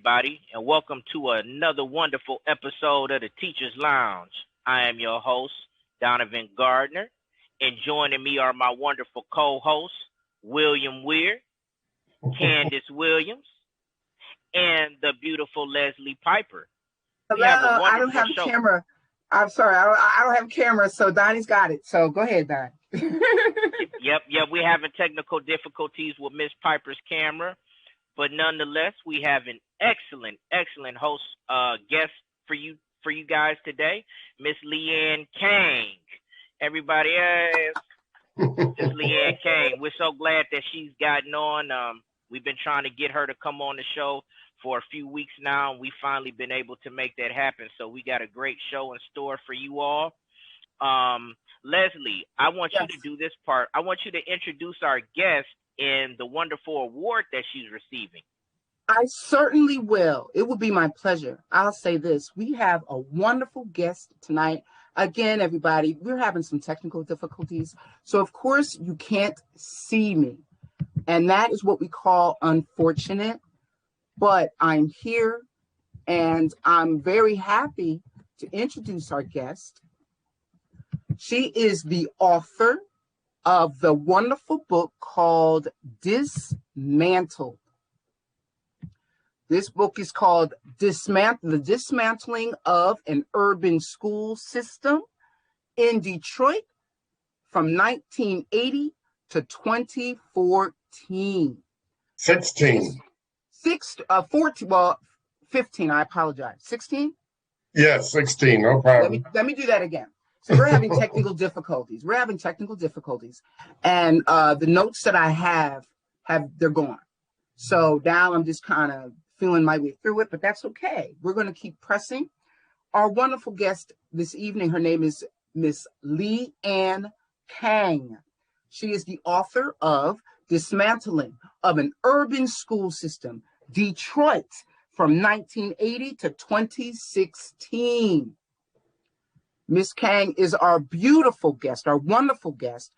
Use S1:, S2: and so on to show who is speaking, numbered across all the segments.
S1: everybody, and welcome to another wonderful episode of the Teacher's Lounge. I am your host, Donovan Gardner, and joining me are my wonderful co-hosts, William Weir, Candace Williams, and the beautiful Leslie Piper.
S2: Hello, I don't have a camera. I'm sorry, I don't have a camera, so Donnie's got it. So go ahead, Don.
S1: Yep, we're having technical difficulties with Miss Piper's camera. But nonetheless, we have an excellent host guest for you guys today, Miss Leanne Kang. Everybody else, Miss Leanne Kang. We're so glad that she's gotten on. We've been trying to get her to come on the show for a few weeks now, and we finally been able to make that happen. So we got a great show in store for you all. Leslie, I want you to do this part. I want you to introduce our guest in the wonderful award that she's receiving.
S2: I certainly will. It will be my pleasure. I'll say this. We have a wonderful guest tonight. Again, everybody, we're having some technical difficulties. So, of course, you can't see me. And that is what we call unfortunate. But I'm here, and I'm very happy to introduce our guest. She is the author of the wonderful book called Dismantled. This book is called The Dismantling of an Urban School System in Detroit from 1980 to 2014.
S3: 16.
S2: 14, well, 15, I apologize. 16?
S3: Yes, 16, no problem.
S2: Let me do that again. So we're having technical difficulties. And the notes that I have they're gone. So now I'm just kind of feeling my way through it, but that's okay. We're going to keep pressing. Our wonderful guest this evening, her name is Miss Leanne Kang. She is the author of Dismantling of an Urban School System, Detroit from 1980 to 2016. Miss Kang is our beautiful guest, our wonderful guest.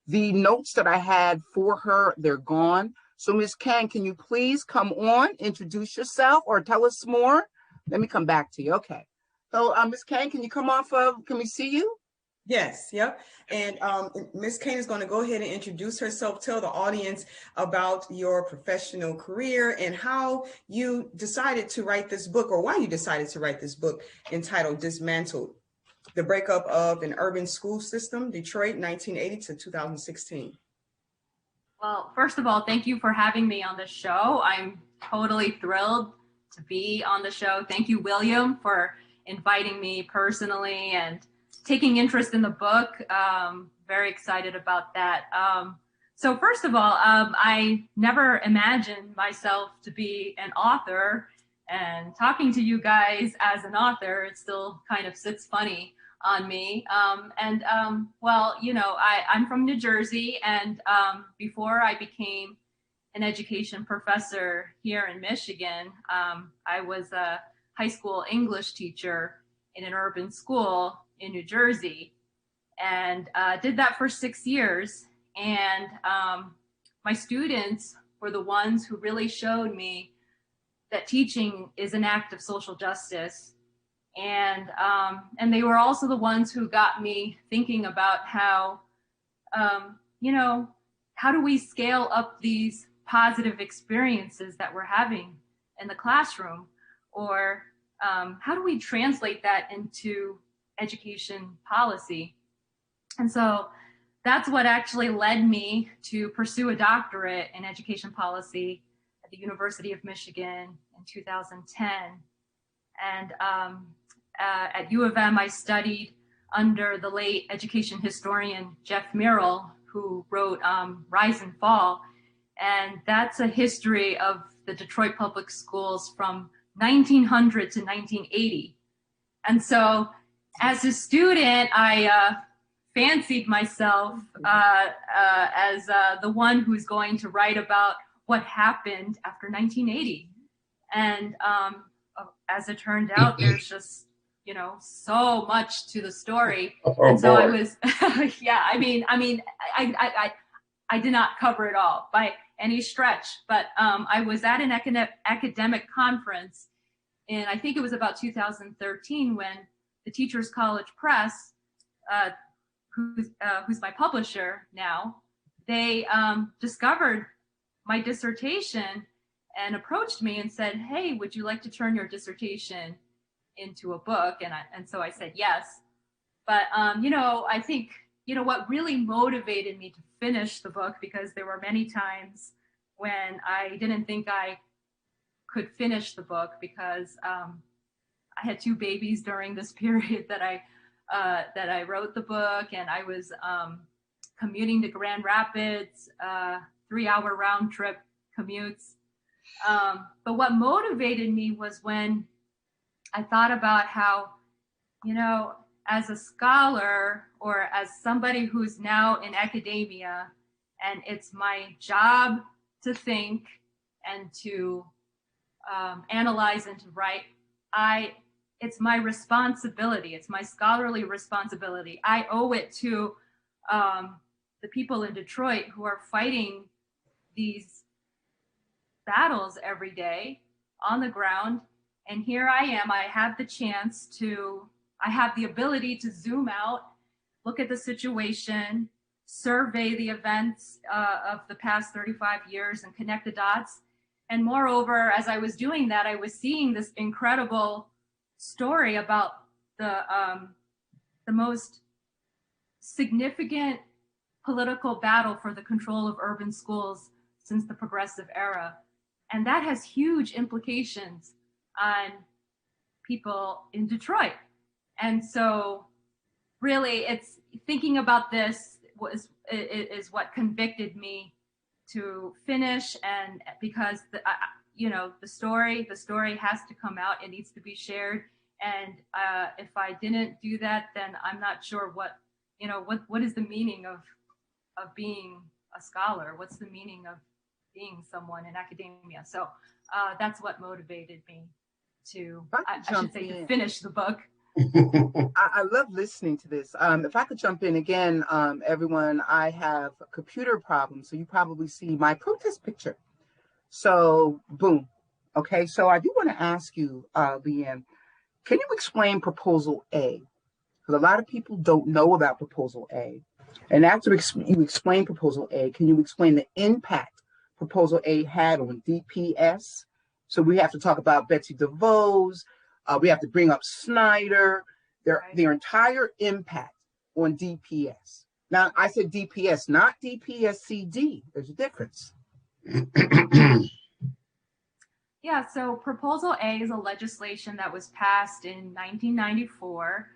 S2: The notes that I had for her, they're gone. So Miss Kang, can you please come on, introduce yourself or tell us more? Let me come back to you. Okay. So Miss Kang, can you come off of, can we see you?
S4: Yes, yep. And Ms. Kang is going to go ahead and introduce herself, tell the audience about your professional career and how you decided to write this book, or why you decided to write this book entitled Dismantled: The Breakup of an Urban School System, Detroit, 1980 to 2016.
S5: Well, first of all, thank you for having me on the show. I'm totally thrilled to be on the show. Thank you, William, for inviting me personally and taking interest in the book. Very excited about that. So first of all, I never imagined myself to be an author, and talking to you guys as an author, it still kind of sits funny on me. Well, you know, I'm from New Jersey, and before I became an education professor here in Michigan, I was a high school English teacher in an urban school in New Jersey, and did that for 6 years. And my students were the ones who really showed me that teaching is an act of social justice. And they were also the ones who got me thinking about how, you know, how do we scale up these positive experiences that we're having in the classroom? Or how do we translate that into education policy? And so that's what actually led me to pursue a doctorate in education policy at the University of Michigan in 2010. And at U of M, I studied under the late education historian Jeff Murrell, who wrote Rise and Fall. And that's a history of the Detroit public schools from 1900 to 1980. And so as a student, I fancied myself as the one who's going to write about what happened after 1980. And as it turned out, there's just, you know, so much to the story. And so I was, yeah, I mean, I did not cover it all by any stretch. But I was at an academic conference, and I think it was about 2013 when the Teachers College Press, who's my publisher now, they discovered my dissertation and approached me and said, "Hey, would you like to turn your dissertation into a book?" And so I said yes. But I think what really motivated me to finish the book, because there were many times when I didn't think I could finish the book because I had two babies during this period that I wrote the book, and I was commuting to Grand Rapids, 3-hour round trip commutes. But what motivated me was when I thought about how, as a scholar or as somebody who's now in academia, and it's my job to think and to analyze and to write, it's my responsibility. It's my scholarly responsibility. I owe it to the people in Detroit who are fighting these battles every day on the ground. And here I am. I have the ability to zoom out, look at the situation, survey the events of the past 35 years and connect the dots. And moreover, as I was doing that, I was seeing this incredible story about the most significant political battle for the control of urban schools since the progressive era. And that has huge implications on people in Detroit. And so really it's thinking about this is what convicted me to finish, and because the story has to come out, it needs to be shared. And if I didn't do that, then I'm not sure what is the meaning of being a scholar? What's the meaning of being someone in academia? So that's what motivated me to, I should say, to finish the book.
S2: I love listening to this. If I could jump in again, everyone, I have a computer problem, so you probably see my protest picture. So, boom. Okay, so I do want to ask you, Leanne, can you explain Proposal A? Because a lot of people don't know about Proposal A. And after you explain Proposal A, can you explain the impact Proposal A had on DPS? So we have to talk about Betsy DeVos. We have to bring up Snyder, their entire impact on DPS. Now, I said DPS, not DPSCD. There's a difference.
S5: Yeah, so Proposal A is a legislation that was passed in 1994,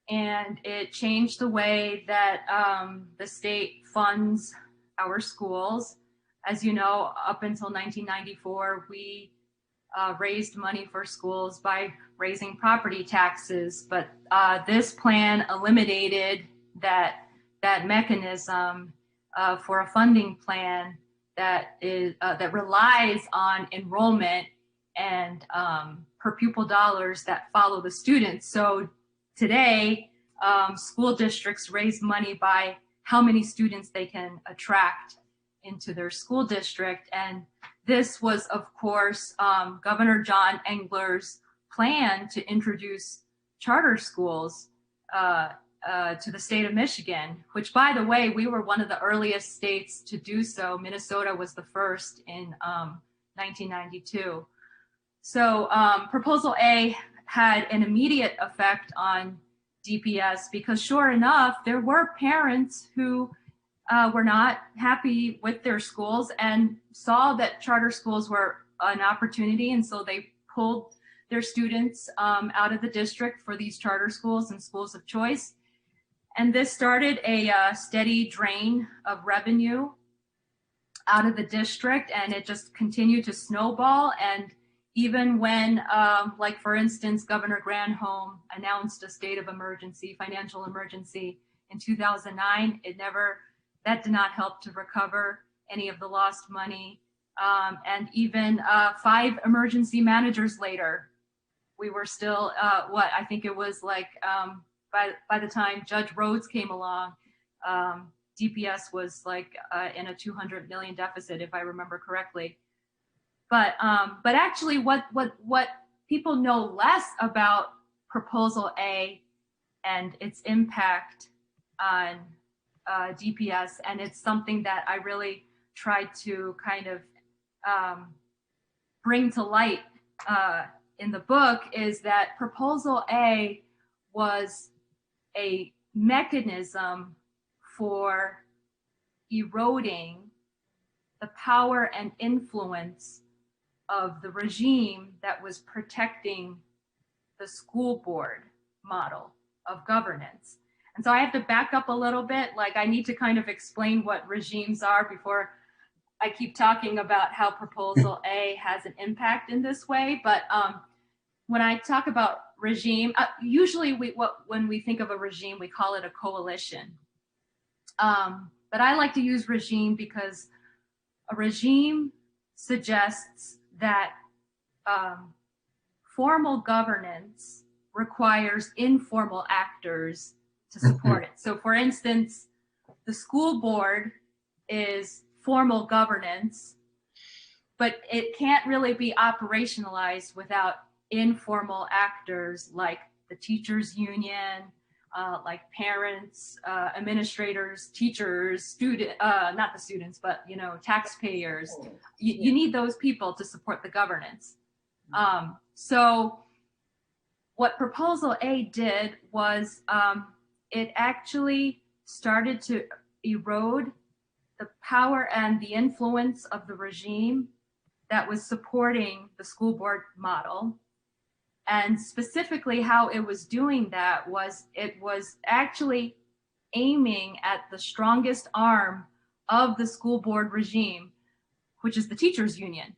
S5: and it changed the way that the state funds our schools. As you know, up until 1994, we raised money for schools by raising property taxes, but this plan eliminated that mechanism for a funding plan that relies on enrollment and per pupil dollars that follow the students. So today, school districts raise money by how many students they can attract into their school district. And this was, of course, Governor John Engler's plan to introduce charter schools to the state of Michigan, which, by the way, we were one of the earliest states to do so. Minnesota was the first in 1992. So Proposal A had an immediate effect on DPS because, sure enough, there were parents who were not happy with their schools and saw that charter schools were an opportunity, and so they pulled their students out of the district for these charter schools and schools of choice. And this started a steady drain of revenue out of the district, and it just continued to snowball. And even when, like for instance, Governor Granholm announced a state of emergency, financial emergency in 2009, that did not help to recover any of the lost money. And even 5 emergency managers later, we were still, I think it was like, by the time Judge Rhodes came along, DPS was like in a 200 million deficit, if I remember correctly. But actually, what people know less about Proposal A and its impact on DPS, and it's something that I really tried to kind of bring to light in the book, is that Proposal A was a mechanism for eroding the power and influence of the regime that was protecting the school board model of governance. And so I have to back up a little bit. Like, I need to kind of explain what regimes are before I keep talking about how Proposal A has an impact in this way. But when I talk about regime, usually when we think of a regime, we call it a coalition. But I like to use regime because a regime suggests that formal governance requires informal actors to support it. So for instance, the school board is formal governance, but it can't really be operationalized without informal actors like the teachers union, like parents, administrators, teachers, not the students, but taxpayers. You need those people to support the governance. So what Proposal A did was it actually started to erode the power and the influence of the regime that was supporting the school board model. And specifically how it was doing that was it was actually aiming at the strongest arm of the school board regime, which is the teachers union.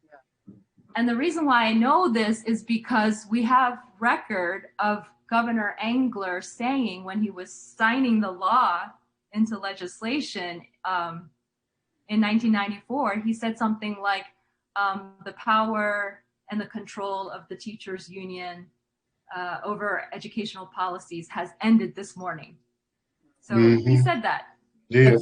S5: Yeah. And the reason why I know this is because we have record of Governor Engler saying, when he was signing the law into legislation in 1994, he said something like, the power and the control of the teachers union over educational policies has ended this morning. So he said that.
S3: Yeah.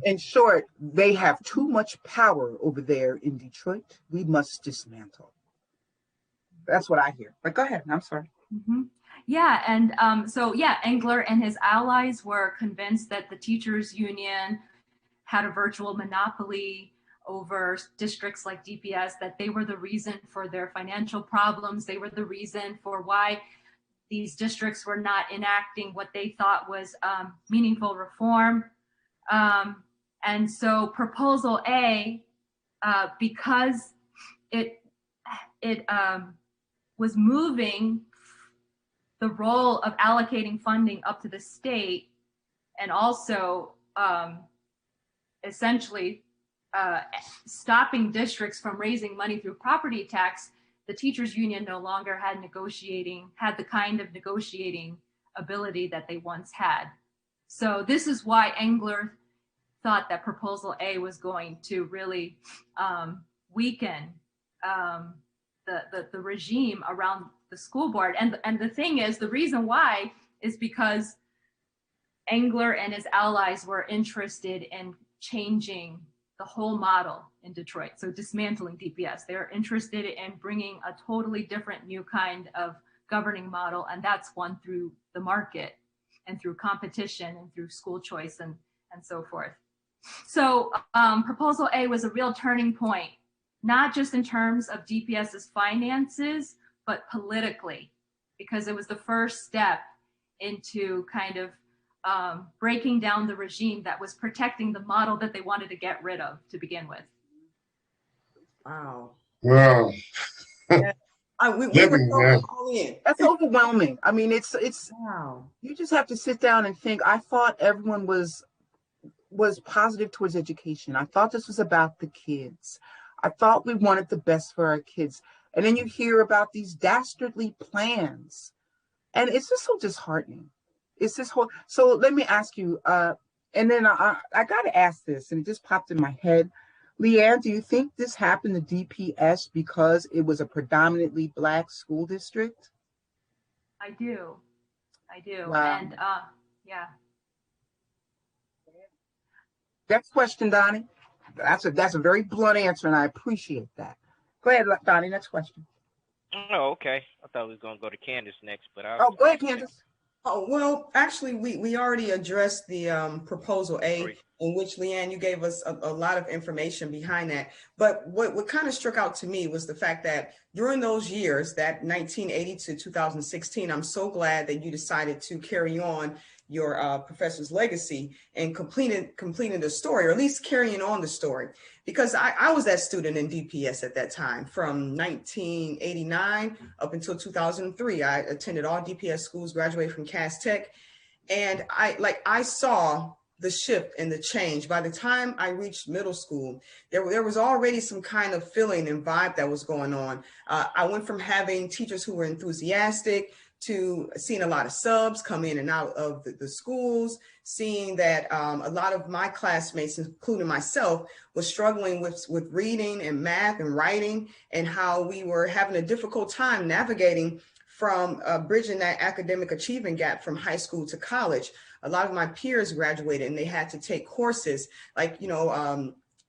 S2: In short, they have too much power over there in Detroit. We must dismantle. That's what I hear. But go ahead. I'm sorry.
S5: Mm-hmm. Yeah, and Engler and his allies were convinced that the teachers union had a virtual monopoly over districts like DPS, that they were the reason for their financial problems. They were the reason for why these districts were not enacting what they thought was meaningful reform. And so Proposal A, because it was moving the role of allocating funding up to the state, and also essentially stopping districts from raising money through property tax, the teachers union no longer had the kind of negotiating ability that they once had. So this is why Engler thought that Proposal A was going to really weaken the regime around the school board. And the thing is, the reason why is because Engler and his allies were interested in changing the whole model in Detroit. So dismantling DPS. They're interested in bringing a totally different new kind of governing model, and that's one through the market and through competition and through school choice and so forth. So Proposal A was a real turning point, not just in terms of DPS's finances, but politically, because it was the first step into kind of breaking down the regime that was protecting the model that they wanted to get rid of to begin with.
S4: Wow.
S3: Wow.
S4: Yeah. We were all in.
S2: That's overwhelming. I mean, it's
S4: wow.
S2: You just have to sit down and think. I thought everyone was positive towards education. I thought this was about the kids. I thought we wanted the best for our kids. And then you hear about these dastardly plans. And it's just so disheartening. It's this whole, so let me ask you, and then I got to ask this, and it just popped in my head. Leanne, do you think this happened to DPS because it was a predominantly Black school district?
S5: I do.
S2: Wow.
S5: And yeah.
S2: Next question, Donnie. That's a very blunt answer, and I appreciate that. Go ahead, Donnie. Next question.
S1: Oh, okay. I thought we was gonna go to Candace next, but
S2: Oh, go ahead, Candace.
S4: Oh, well, actually, we already addressed the proposal A, in which, Leanne, you gave us a lot of information behind that. But what kind of struck out to me was the fact that during those years, that 1980 to 2016, I'm so glad that you decided to carry on your professor's legacy and completing the story, or at least carrying on the story. Because I was that student in DPS at that time, from 1989 up until 2003. I attended all DPS schools, graduated from Cass Tech, and I saw the shift and the change. By the time I reached middle school, there was already some kind of feeling and vibe that was going on. I went from having teachers who were enthusiastic to seeing a lot of subs come in and out of the schools, seeing that a lot of my classmates, including myself, was struggling with reading and math and writing, and how we were having a difficult time navigating from bridging that academic achievement gap from high school to college. A lot of my peers graduated and they had to take courses, like,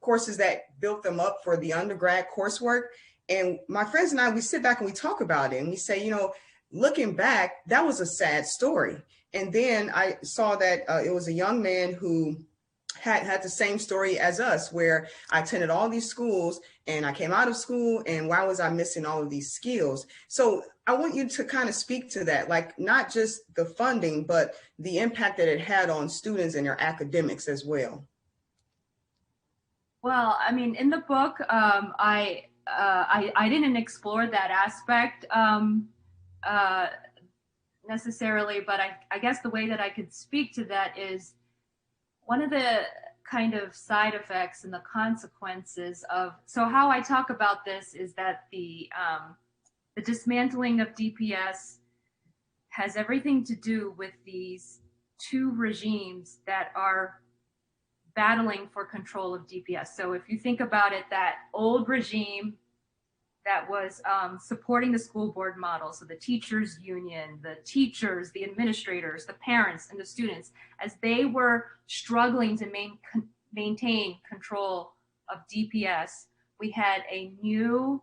S4: courses that built them up for the undergrad coursework. And my friends and I, we sit back and we talk about it and we say, looking back, that was a sad story. And then I saw that it was a young man who had the same story as us, where I attended all these schools and I came out of school, and why was I missing all of these skills? So I want you to kind of speak to that, like not just the funding, but the impact that it had on students and their academics as well.
S5: Well, I mean, in the book, I didn't explore that aspect necessarily, but I guess the way that I could speak to that is one of the kind of side effects and the consequences of, so how I talk about this is that the dismantling of DPS has everything to do with these two regimes that are battling for control of DPS. So if you think about it, that old regime that was supporting the school board model, so the teachers union, the teachers, the administrators, the parents, and the students, as they were struggling to maintain control of DPS, we had a new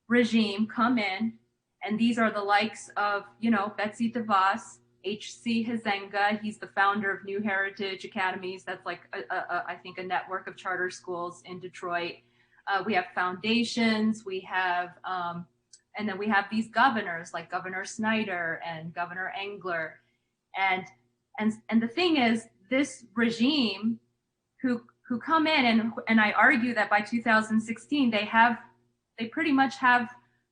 S5: regime come in, and these are the likes of, Betsy DeVos, H.C. Hazenga. He's the founder of New Heritage Academies. That's like, I think, a network of charter schools in Detroit. We have foundations, we have, and then we have these governors like Governor Snyder and Governor Engler. And the thing is, this regime who come in, and I argue that by 2016, they pretty much have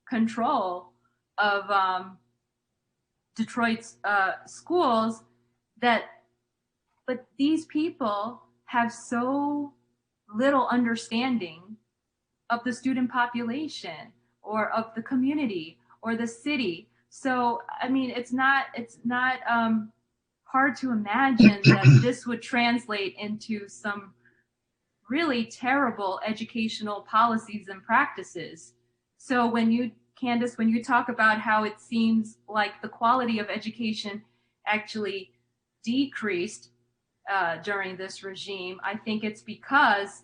S5: control of Detroit's schools, but these people have so little understanding of the student population or of the community or the city. So, I mean, it's not hard to imagine that this would translate into some really terrible educational policies and practices. So Candace, when you talk about how it seems like the quality of education actually decreased during this regime, I think it's because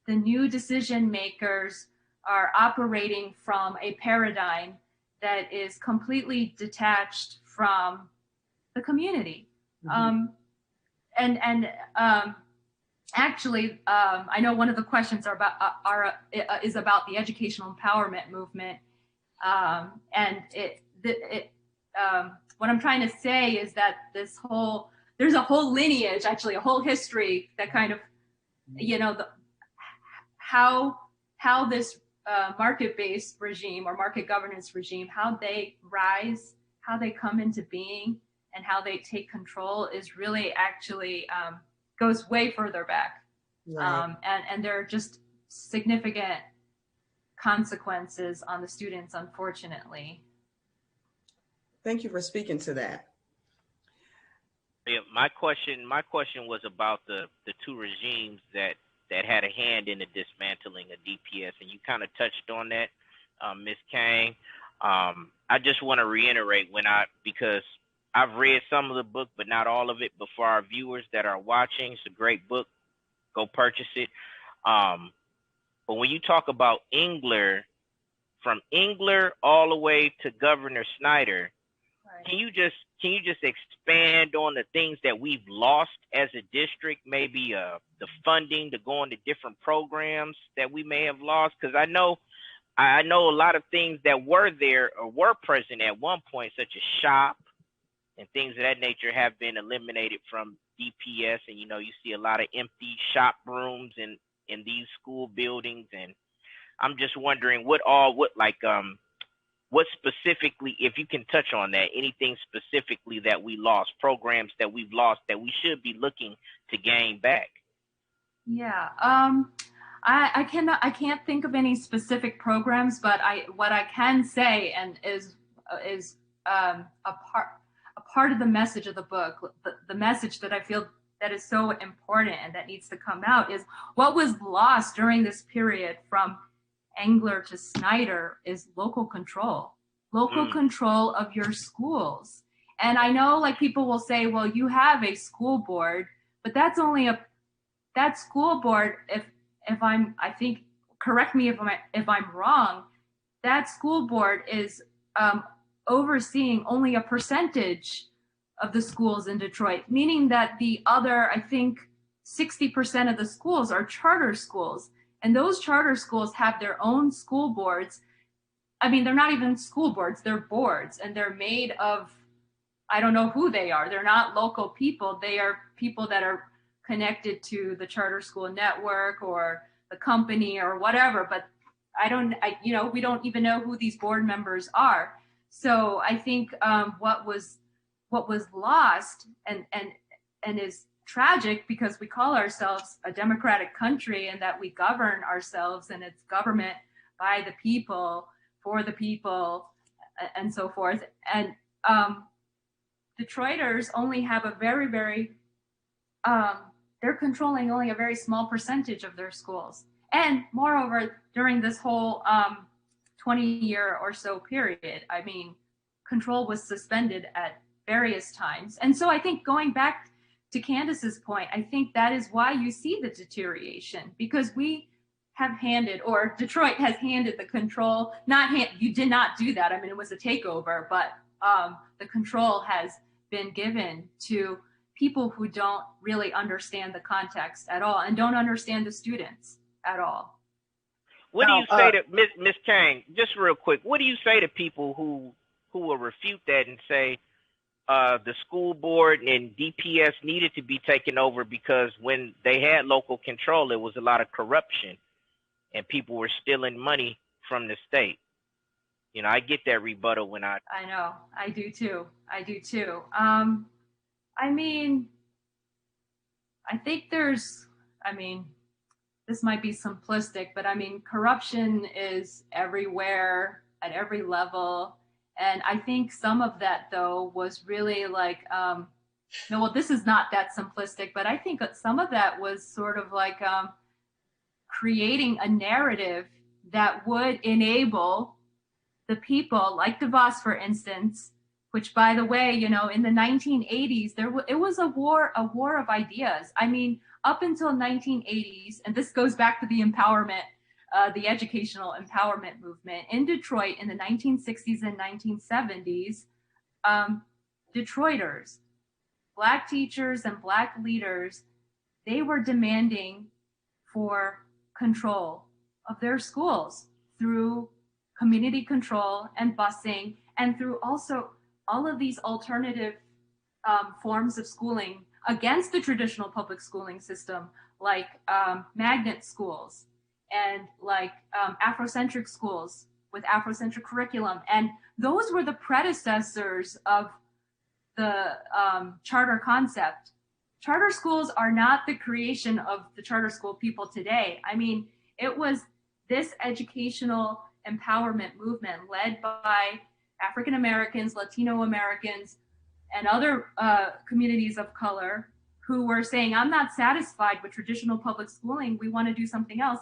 S5: the new decision makers are operating from a paradigm that is completely detached from the community. Mm-hmm. Actually, I know one of the questions is about the educational empowerment movement. What I'm trying to say is that there's a whole lineage, actually a whole history that kind of, how this market-based regime or market governance regime, how they rise, how they come into being, and how they take control is really actually goes way further back. Right. And there are just significant consequences on the students, unfortunately.
S4: Thank you for speaking to that.
S1: Yeah, my question was about the two regimes that had a hand in the dismantling of DPS, and you kind of touched on that, Ms. Kang. I just want to reiterate because I've read some of the book, but not all of it. But for our viewers that are watching, it's a great book. go purchase it. But when you talk about Engler, from Engler all the way to Governor Snyder,
S5: Right.
S1: can you just expand on the things that we've lost as a district? Maybe the funding to go into different programs that we may have lost, because I know a lot of things that were there or were present at one point, such as shop and things of that nature, have been eliminated from DPS, and you see a lot of empty shop rooms in these school buildings. And I'm just wondering what specifically, if you can touch on that, anything specifically that we lost, programs that we've lost that we should be looking to gain back.
S5: Yeah. I can't think of any specific programs, but what I can say, and is a part of the message of the book, the message that I feel that is so important and that needs to come out, is what was lost during this period from Engler to Snyder is local control of your schools. And I know, like, people will say, well, you have a school board, but that's only that school board, I think, correct me if I'm wrong, that school board is overseeing only a percentage of the schools in Detroit, meaning that the other, I think, 60% of the schools are charter schools. And those charter schools have their own school boards. I mean, they're not even school boards, they're boards, and they're made of, I don't know who they are. They're not local people. They are people that are connected to the charter school network or the company or whatever, but we don't even know who these board members are. So I think what was lost and is tragic, because we call ourselves a democratic country and that we govern ourselves and it's government by the people, for the people, and so forth. And Detroiters only have a very, very, they're controlling only a very small percentage of their schools. And moreover, during this whole 20-year or so period, I mean, control was suspended at various times. And so I think, going back to Candace's point, I think that is why you see the deterioration, because we have handed, or Detroit has handed the control, you did not do that. I mean, it was a takeover, but the control has been given to people who don't really understand the context at all and don't understand the students at all.
S1: What do you say to Miss Kang? Just real quick, what do you say to people who will refute that and say the school board and DPS needed to be taken over because when they had local control, there was a lot of corruption and people were stealing money from the state? I get that rebuttal when I
S5: know, I do too. I mean, I think this might be simplistic, but I mean, corruption is everywhere at every level. And I think some of that, though, was really like, this is not that simplistic, but I think some of that was sort of like creating a narrative that would enable the people, like DeVos, for instance, which, by the way, in the 1980s, it was a war of ideas. I mean, up until 1980s, and this goes back to the empowerment, the educational empowerment movement in Detroit in the 1960s and 1970s, Detroiters, Black teachers and Black leaders, they were demanding for control of their schools through community control and busing, and through also all of these alternative forms of schooling against the traditional public schooling system, like magnet schools and like Afrocentric schools with Afrocentric curriculum. And those were the predecessors of the charter concept. Charter schools are not the creation of the charter school people today. I mean, it was this educational empowerment movement led by African Americans, Latino Americans, and other communities of color who were saying, I'm not satisfied with traditional public schooling, we want to do something else.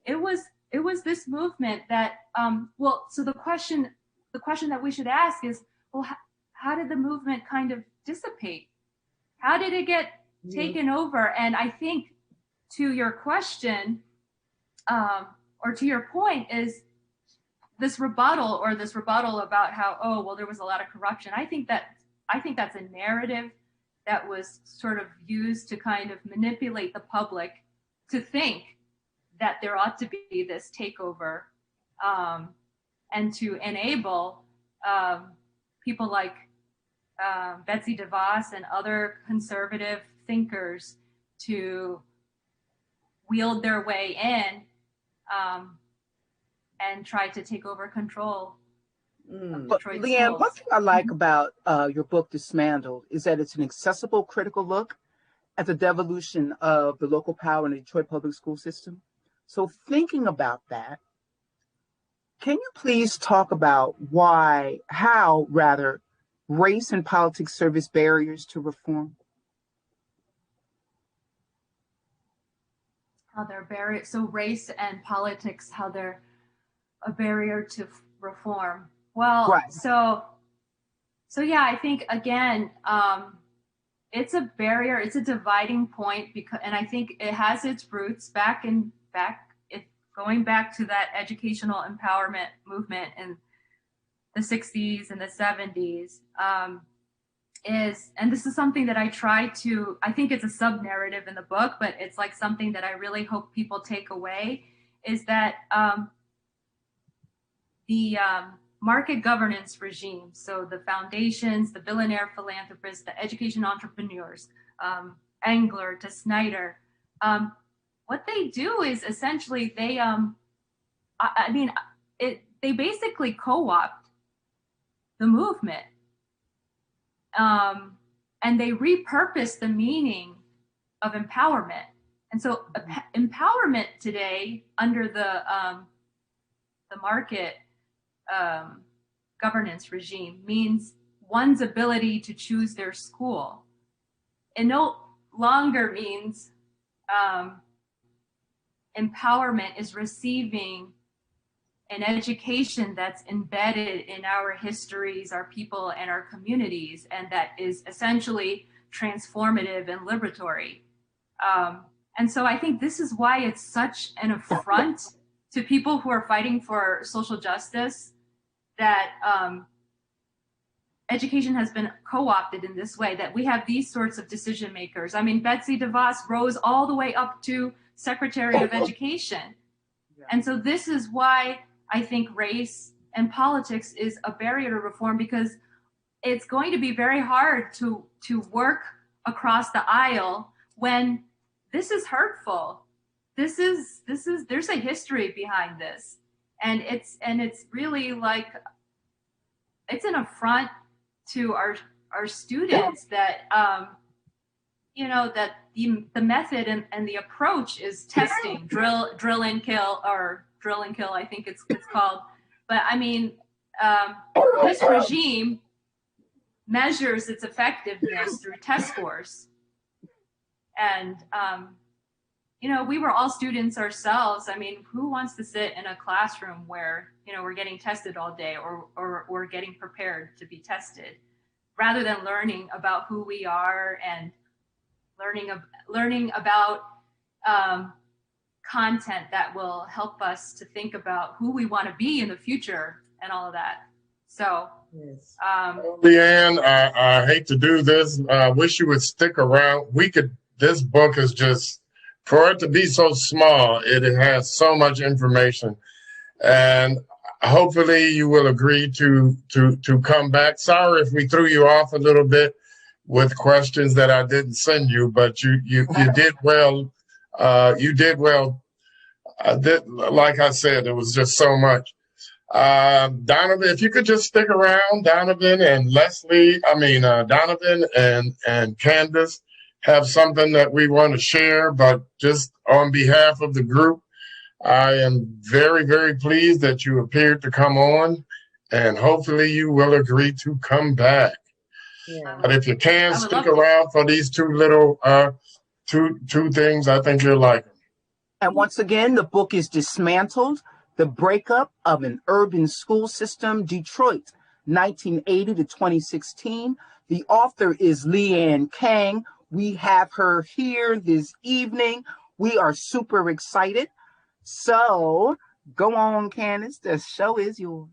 S5: It was this movement that, so the question that we should ask is, well, how did the movement kind of dissipate? How did it get taken over? And I think to your question, or to your point, is this rebuttal about how, oh, well, there was a lot of corruption. I think that's a narrative that was sort of used to kind of manipulate the public to think that there ought to be this takeover, and to enable people like Betsy DeVos and other conservative thinkers to wield their way in, and try to take over control.
S2: But Leanne, one thing I like about your book, Dismantled, is that it's an accessible, critical look at the devolution of the local power in the Detroit public school system. So thinking about that, can you please talk about how race and politics serve as barriers to reform?
S5: How they're barrier, so race and politics, how they're a barrier to reform. Well,
S2: right.
S5: So yeah, I think again, it's a barrier, it's a dividing point, and I think it has its roots going back to that educational empowerment movement in the 60s and the 70s. And this is something that I think it's a sub-narrative in the book, but it's like something that I really hope people take away, is that the market governance regime, so the foundations, the billionaire philanthropists, the education entrepreneurs, Engler to Snyder, what they do is essentially they basically co-opt the movement, and they repurpose the meaning of empowerment. And so empowerment today under the market governance regime means one's ability to choose their school. It no longer means empowerment is receiving an education that's embedded in our histories, our people, and our communities, and that is essentially transformative and liberatory. And so I think this is why it's such an affront to people who are fighting for social justice, that education has been co-opted in this way, that we have these sorts of decision makers. I mean, Betsy DeVos rose all the way up to Secretary of Education.
S2: Yeah.
S5: And so this is why I think race and politics is a barrier to reform, because it's going to be very hard to work across the aisle when this is hurtful. There's a history behind this. And it's really like, it's an affront to our students that, that the method and the approach is testing, drill and kill, I think it's called. But I mean, this regime measures its effectiveness through test scores. And, we were all students ourselves. I mean, who wants to sit in a classroom where, we're getting tested all day or we're getting prepared to be tested, rather than learning about who we are and learning about content that will help us to think about who we want to be in the future and all of that. So,
S4: yes.
S3: Leanne, I hate to do this. I wish you would stick around. This book is just, for it to be so small, it has so much information. And hopefully you will agree to come back. Sorry if we threw you off a little bit with questions that I didn't send you, but you did well. You did well. Like I said, it was just so much. Donovan, if you could just stick around, Donovan and Donovan and Candace have something that we want to share, but just on behalf of the group, I am very, very pleased that you appeared to come on, and hopefully you will agree to come back.
S4: Yeah.
S3: But if you can, stick around for these two little two things, I think you'll like them.
S2: And once again, the book is Dismantled, The Breakup of an Urban School System, Detroit, 1980 to 2016. The author is Leanne Kang. We have her here this evening We are super excited. So go on, Candace. The show is yours.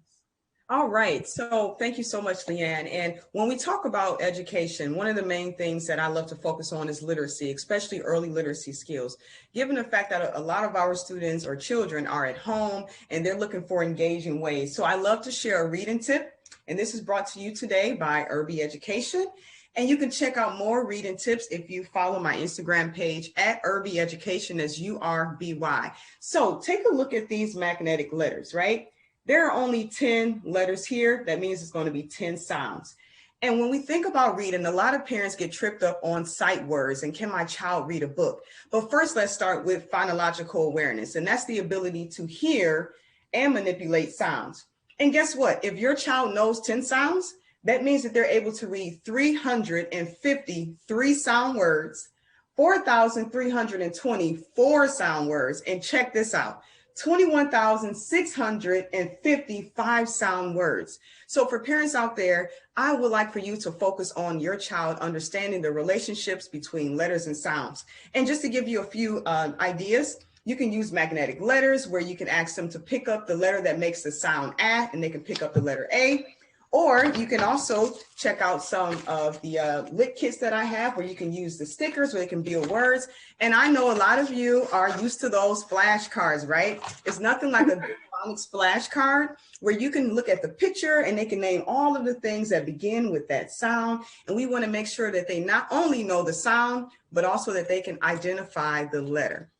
S4: All right. So thank you so much, Leanne. And when we talk about education, one of the main things that I love to focus on is literacy, especially early literacy skills. Given the fact that a lot of our students or children are at home and they're looking for engaging ways. So I love to share a reading tip. And this is brought to you today by Irby Education. And you can check out more reading tips if you follow my Instagram page at Irby Education as URBY. So take a look at these magnetic letters, right? There are only 10 letters here. That means it's going to be 10 sounds. And when we think about reading, a lot of parents get tripped up on sight words and can my child read a book? But first, let's start with phonological awareness. And that's the ability to hear and manipulate sounds. And guess what? If your child knows 10 sounds, that means that they're able to read 353 sound words, 4,324 sound words. And check this out. 21,655 sound words. So for parents out there, I would like for you to focus on your child understanding the relationships between letters and sounds. And just to give you a few ideas, you can use magnetic letters where you can ask them to pick up the letter that makes the sound A, and they can pick up the letter A. Or you can also check out some of the lit kits that I have where you can use the stickers where they can build words. And I know a lot of you are used to those flashcards, right? It's nothing like a phonics flashcard where you can look at the picture and they can name all of the things that begin with that sound. And we want to make sure that they not only know the sound, but also that they can identify the letter.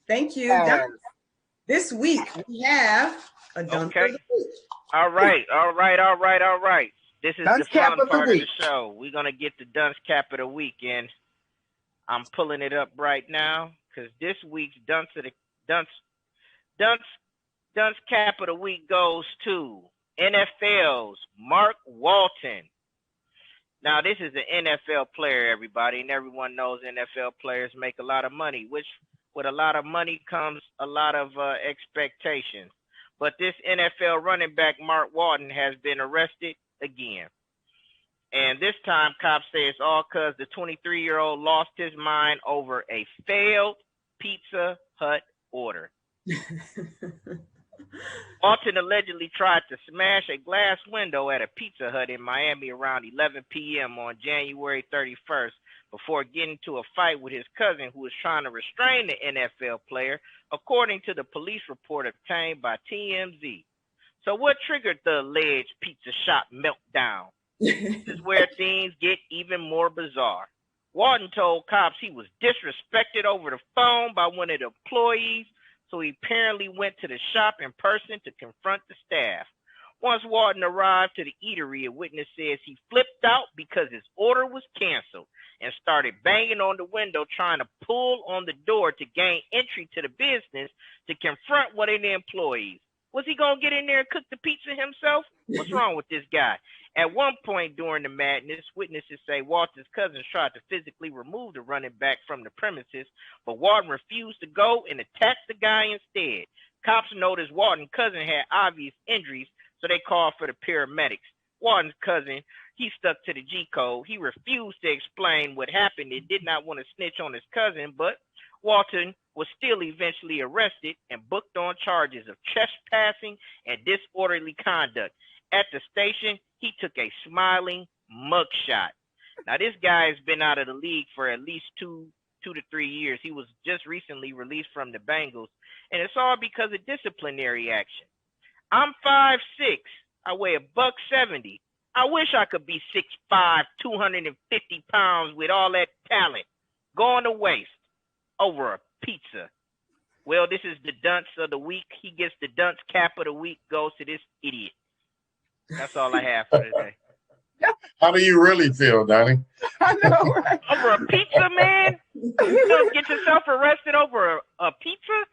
S4: Thank you.
S2: Yes.
S4: This week we have a dunce of the week.
S1: All right. This is
S2: Dunce
S1: the
S2: cap
S1: fun
S2: of the
S1: part of the
S2: week.
S1: show. We're gonna get the dunce cap of the week, and I'm pulling it up right now because this week's dunce cap of the week goes to NFL's Mark Walton. Now, this is an NFL player, everybody, and everyone knows NFL players make a lot of money, which with a lot of money comes a lot of expectations. But this NFL running back, Mark Walton, has been arrested again. And this time, cops say it's all because the 23-year-old lost his mind over a failed Pizza Hut order. Walton allegedly tried to smash a glass window at a Pizza Hut in Miami around 11 p.m. on January 31st before getting into a fight with his cousin who was trying to restrain the NFL player, according to the police report obtained by TMZ. So what triggered the alleged pizza shop meltdown? This is where things get even more bizarre. Walton told cops he was disrespected over the phone by one of the employees, so he apparently went to the shop in person to confront the staff. Once Walton arrived to the eatery, a witness says he flipped out because his order was canceled and started banging on the window trying to pull on the door to gain entry to the business to confront one of the employees. Was he going to get in there and cook the pizza himself? What's wrong with this guy? At one point during the madness, witnesses say Walton's cousins tried to physically remove the running back from the premises, but Walton refused to go and attacked the guy instead. Cops noticed Walton's cousin had obvious injuries, so they called for the paramedics. Walton's cousin, he stuck to the G code. He refused to explain what happened and did not want to snitch on his cousin, but Walton was still eventually arrested and booked on charges of trespassing and disorderly conduct. At the station, he took a smiling mugshot. Now, this guy has been out of the league for at least two to 3 years. He was just recently released from the Bengals, and it's all because of disciplinary action. I'm 5'6". I weigh $170. I wish I could be 6'5", 250 pounds with all that talent going to waste over a pizza. Well, this is the dunce of the week. He gets the dunce cap of the week, goes to this idiot. That's all I have for today.
S3: How do you really feel, Donnie?
S2: I know, right?
S1: Over a pizza, man? You don't get yourself arrested over a pizza?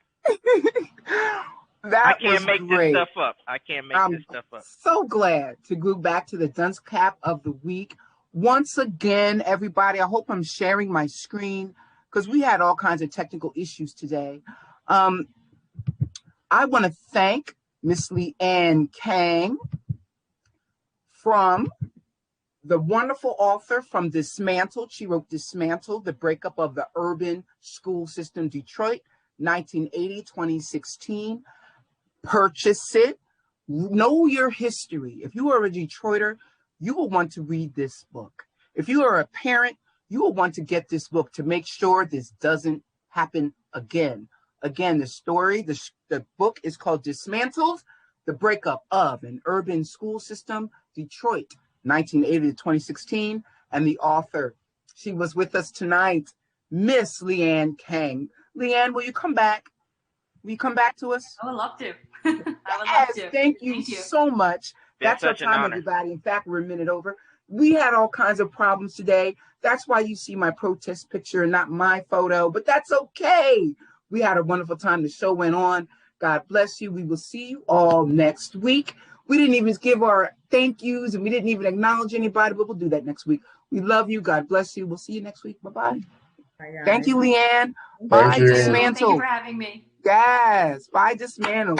S1: I can't make
S2: great.
S1: this stuff up. I can't make this stuff up.
S2: So glad to go back to the dunce cap of the week. Once again, everybody, I hope I'm sharing my screen because we had all kinds of technical issues today. I want to thank Miss Leanne Kang from The wonderful author from Dismantled. She wrote Dismantled, The Breakup of the Urban School System, Detroit, 1980-2016. Purchase it. Know your history. If you are a Detroiter, you will want to read this book. If you are a parent, you will want to get this book to make sure this doesn't happen again. Again, the story, the book is called Dismantled, The Breakup of an Urban School System, Detroit, 1980-2016. And the author, she was with us tonight, Miss Leanne Kang. Leanne, will you come back? Will you come back to us?
S5: I would love to. I would love to.
S2: Thank you so much. That's our
S1: such an
S2: time,
S1: honor.
S2: everybody. In fact, we're a minute over. We had all kinds of problems today. That's why you see my protest picture and not my photo, but that's okay. We had a wonderful time. The show went on. God bless you. We will see you all next week. We didn't even give our thank yous and we didn't even acknowledge anybody, but we'll do that next week. We love you. God bless you. We'll see you next week. Bye-bye.
S4: Bye,
S2: Thank you, Leanne.
S3: Thank
S2: Bye,
S3: you.
S5: Thank you
S2: Dismantle.
S5: for having me.
S2: Yes. Bye, Dismantle.